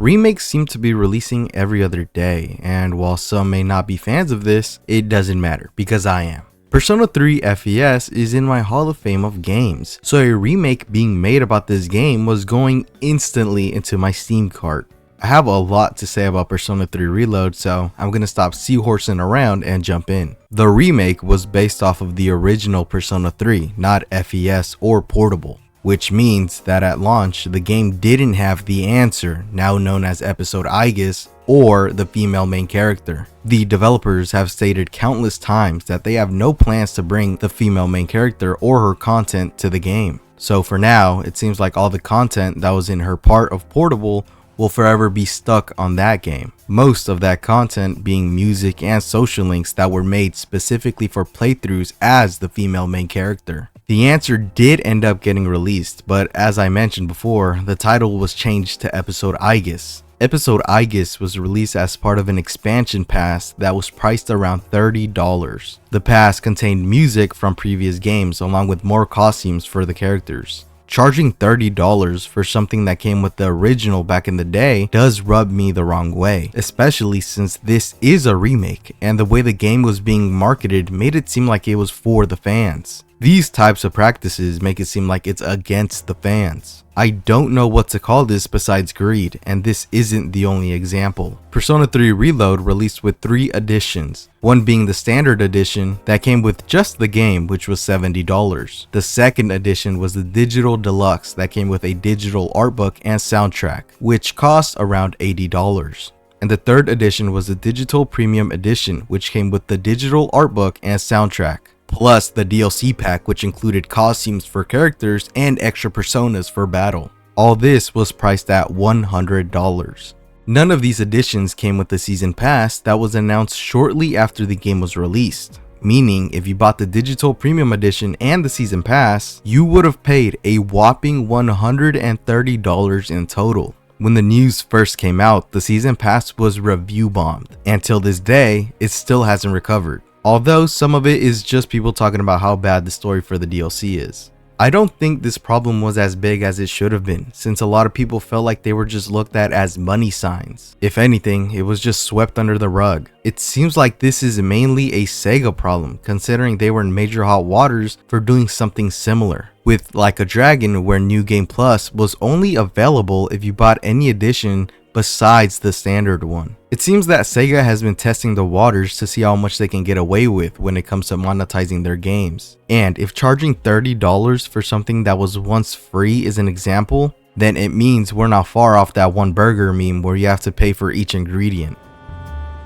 Remakes seem to be releasing every other day, and while some may not be fans of this, it doesn't matter because I am. Persona 3 FES is in my Hall of Fame of games, so a remake being made about this game was going instantly into my Steam cart. I have a lot to say about Persona 3 Reload, so I'm gonna stop seahorsing around and jump in. The remake was based off of the original Persona 3, not FES or Portable, which means that at launch, the game didn't have the answer, now known as Episode Aigis, or the female main character. The developers have stated countless times that they have no plans to bring the female main character or her content to the game. So for now, it seems like all the content that was in her part of Portable will forever be stuck on that game. Most of that content being music and social links that were made specifically for playthroughs as the female main character. The answer did end up getting released, but as I mentioned before, the title was changed to Episode Aigis. Episode Aigis was released as part of an expansion pass that was priced around $30. The pass contained music from previous games along with more costumes for the characters. Charging $30 for something that came with the original back in the day does rub me the wrong way, especially since this is a remake and the way the game was being marketed made it seem like it was for the fans. These types of practices make it seem like it's against the fans. I don't know what to call this besides greed, and this isn't the only example. Persona 3 Reload released with 3 editions, one being the standard edition that came with just the game, which was $70. The second edition was the digital deluxe that came with a digital art book and soundtrack, which cost around $80. And the third edition was the digital premium edition, which came with the digital art book and soundtrack, plus the DLC pack, which included costumes for characters and extra personas for battle. All this was priced at $100. None of these editions came with the season pass that was announced shortly after the game was released, meaning if you bought the digital premium edition and the season pass, you would have paid a whopping $130 in total. When the news first came out, the season pass was review bombed, and till this day, it still hasn't recovered. Although some of it is just people talking about how bad the story for the DLC is. I don't think this problem was as big as it should have been, since a lot of people felt like they were just looked at as money signs. If anything, it was just swept under the rug. It seems like this is mainly a Sega problem, considering they were in major hot waters for doing something similar, with Like a Dragon, where New Game Plus was only available if you bought any edition besides the standard one. It seems that Sega has been testing the waters to see how much they can get away with when it comes to monetizing their games. And if charging $30 for something that was once free is an example, then it means we're not far off that one burger meme where you have to pay for each ingredient.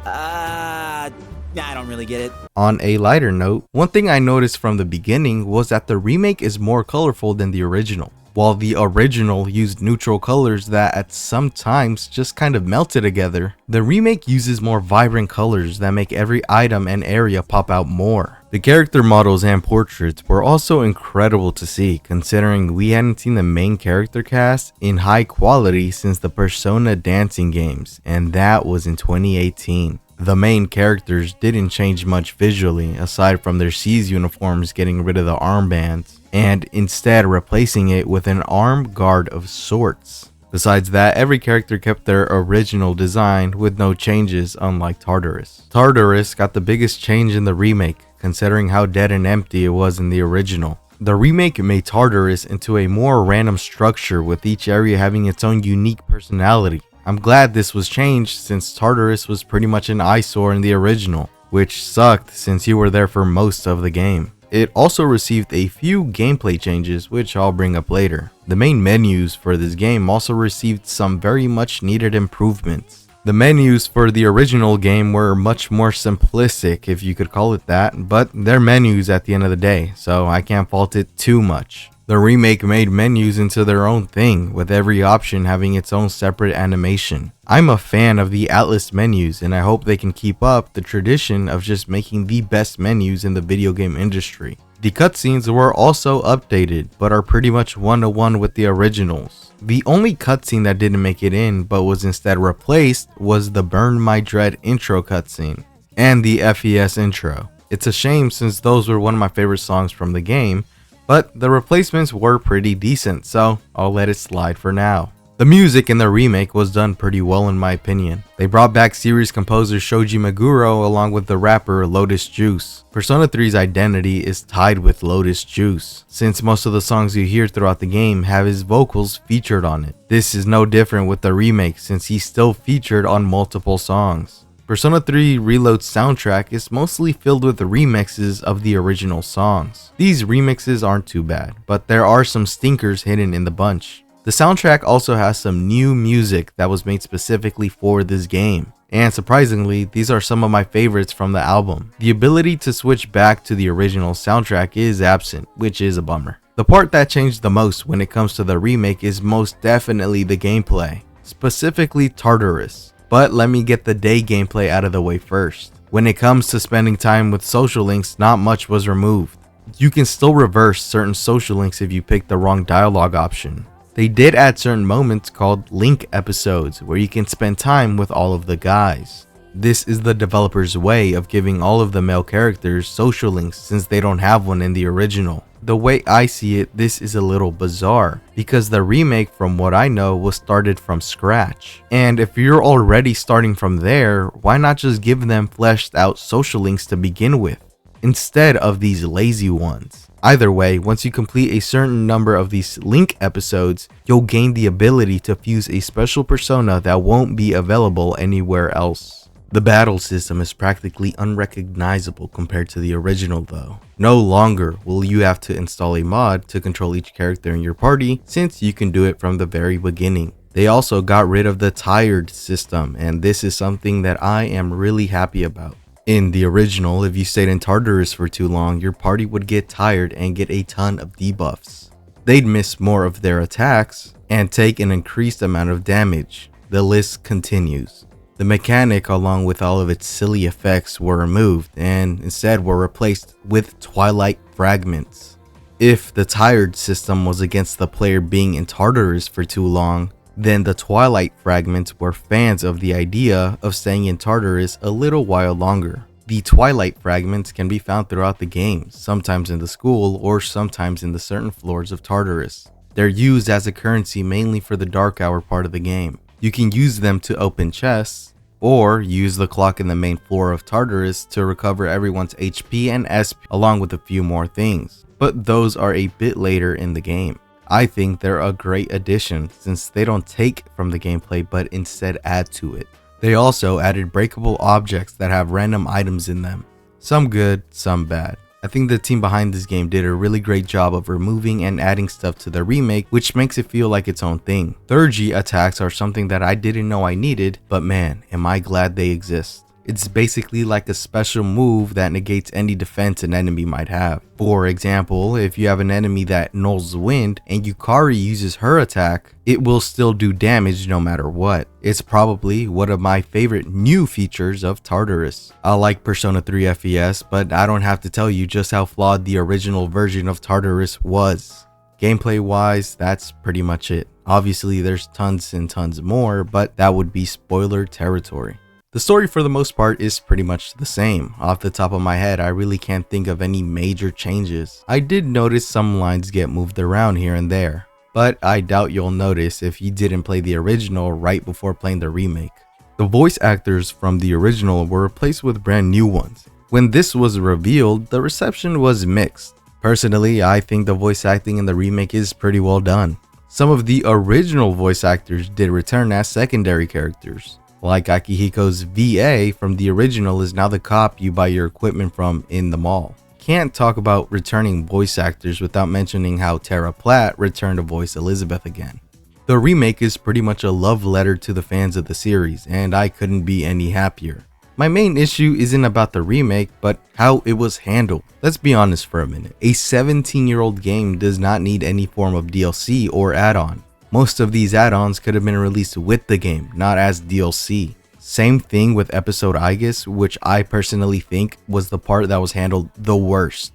I don't really get it. On a lighter note, one thing I noticed from the beginning was that the remake is more colorful than the original. While the original used neutral colors that at some times just kind of melted together, the remake uses more vibrant colors that make every item and area pop out more. The character models and portraits were also incredible to see, considering we hadn't seen the main character cast in high quality since the Persona dancing games, and that was in 2018. The main characters didn't change much visually, aside from their C's uniforms getting rid of the armbands, and instead replacing it with an arm guard of sorts. Besides that, every character kept their original design with no changes, unlike Tartarus. Tartarus got the biggest change in the remake, considering how dead and empty it was in the original. The remake made Tartarus into a more random structure, with each area having its own unique personality. I'm glad this was changed since Tartarus was pretty much an eyesore in the original, which sucked since you were there for most of the game. It also received a few gameplay changes, which I'll bring up later. The main menus for this game also received some very much needed improvements. The menus for the original game were much more simplistic, if you could call it that, but they're menus at the end of the day, so I can't fault it too much. The remake made menus into their own thing, with every option having its own separate animation. I'm a fan of the Atlas menus, and I hope they can keep up the tradition of just making the best menus in the video game industry. The cutscenes were also updated, but are pretty much one-to-one with the originals. The only cutscene that didn't make it in, but was instead replaced, was the Burn My Dread intro cutscene, and the FES intro. It's a shame since those were one of my favorite songs from the game, but the replacements were pretty decent, so I'll let it slide for now. The music in the remake was done pretty well in my opinion. They brought back series composer Shoji Meguro along with the rapper Lotus Juice. Persona 3's identity is tied with Lotus Juice, since most of the songs you hear throughout the game have his vocals featured on it. This is no different with the remake since he's still featured on multiple songs. Persona 3 Reload's soundtrack is mostly filled with remixes of the original songs. These remixes aren't too bad, but there are some stinkers hidden in the bunch. The soundtrack also has some new music that was made specifically for this game. And surprisingly, these are some of my favorites from the album. The ability to switch back to the original soundtrack is absent, which is a bummer. The part that changed the most when it comes to the remake is most definitely the gameplay, specifically Tartarus. But let me get the day gameplay out of the way first. When it comes to spending time with social links, not much was removed. You can still reverse certain social links if you pick the wrong dialogue option. They did add certain moments called link episodes where you can spend time with all of the guys. This is the developer's way of giving all of the male characters social links since they don't have one in the original. The way I see it, this is a little bizarre because the remake, from what I know, was started from scratch. And if you're already starting from there, why not just give them fleshed out social links to begin with, instead of these lazy ones? Either way, once you complete a certain number of these link episodes, you'll gain the ability to fuse a special persona that won't be available anywhere else. The battle system is practically unrecognizable compared to the original though. No longer will you have to install a mod to control each character in your party, since you can do it from the very beginning. They also got rid of the tired system, and this is something that I am really happy about. In the original, if you stayed in Tartarus for too long, your party would get tired and get a ton of debuffs. They'd miss more of their attacks and take an increased amount of damage. The list continues. The mechanic, along with all of its silly effects, were removed and instead were replaced with Twilight Fragments. If the tired system was against the player being in Tartarus for too long, then the Twilight Fragments were fans of the idea of staying in Tartarus a little while longer. The Twilight Fragments can be found throughout the game, sometimes in the school or sometimes in the certain floors of Tartarus. They're used as a currency mainly for the dark hour part of the game. You can use them to open chests, or use the clock in the main floor of Tartarus to recover everyone's HP and SP along with a few more things, but those are a bit later in the game. I think they're a great addition since they don't take from the gameplay but instead add to it. They also added breakable objects that have random items in them. Some good, some bad. I think the team behind this game did a really great job of removing and adding stuff to the remake, which makes it feel like its own thing. 3rd-G attacks are something that I didn't know I needed, but man, am I glad they exist. It's basically like a special move that negates any defense an enemy might have. For example, if you have an enemy that nulls wind and Yukari uses her attack, it will still do damage no matter what. It's probably one of my favorite new features of Tartarus. I like Persona 3 FES, but I don't have to tell you just how flawed the original version of Tartarus was. Gameplay wise, that's pretty much it. Obviously there's tons and tons more, but that would be spoiler territory. The story for the most part is pretty much the same. Off the top of my head, I really can't think of any major changes. I did notice some lines get moved around here and there, but I doubt you'll notice if you didn't play the original right before playing the remake. The voice actors from the original were replaced with brand new ones. When this was revealed, the reception was mixed. Personally, I think the voice acting in the remake is pretty well done. Some of the original voice actors did return as secondary characters. Like Akihiko's VA from the original is now the cop you buy your equipment from in the mall. Can't talk about returning voice actors without mentioning how Tara Platt returned to voice Elizabeth again. The remake is pretty much a love letter to the fans of the series, and I couldn't be any happier. My main issue isn't about the remake, but how it was handled. Let's be honest for a minute. A 17-year-old game does not need any form of DLC or add-on. Most of these add-ons could have been released with the game, not as DLC. Same thing with Episode Aegis, which I personally think was the part that was handled the worst.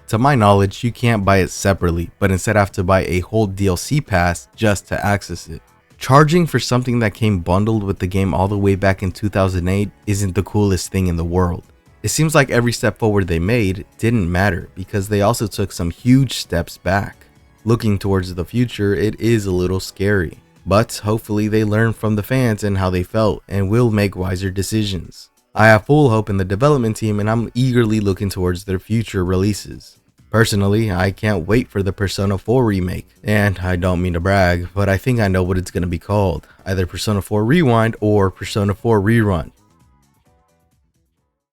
To my knowledge, you can't buy it separately, but instead have to buy a whole DLC pass just to access it. Charging for something that came bundled with the game all the way back in 2008 isn't the coolest thing in the world. It seems like every step forward they made didn't matter because they also took some huge steps back. Looking towards the future, it is a little scary. but hopefully they learn from the fans and how they felt and will make wiser decisions. I have full hope in the development team and I'm eagerly looking towards their future releases. Personally, I can't wait for the Persona 4 remake, and I don't mean to brag, but I think I know what it's going to be called, either Persona 4 Rewind or Persona 4 Rerun.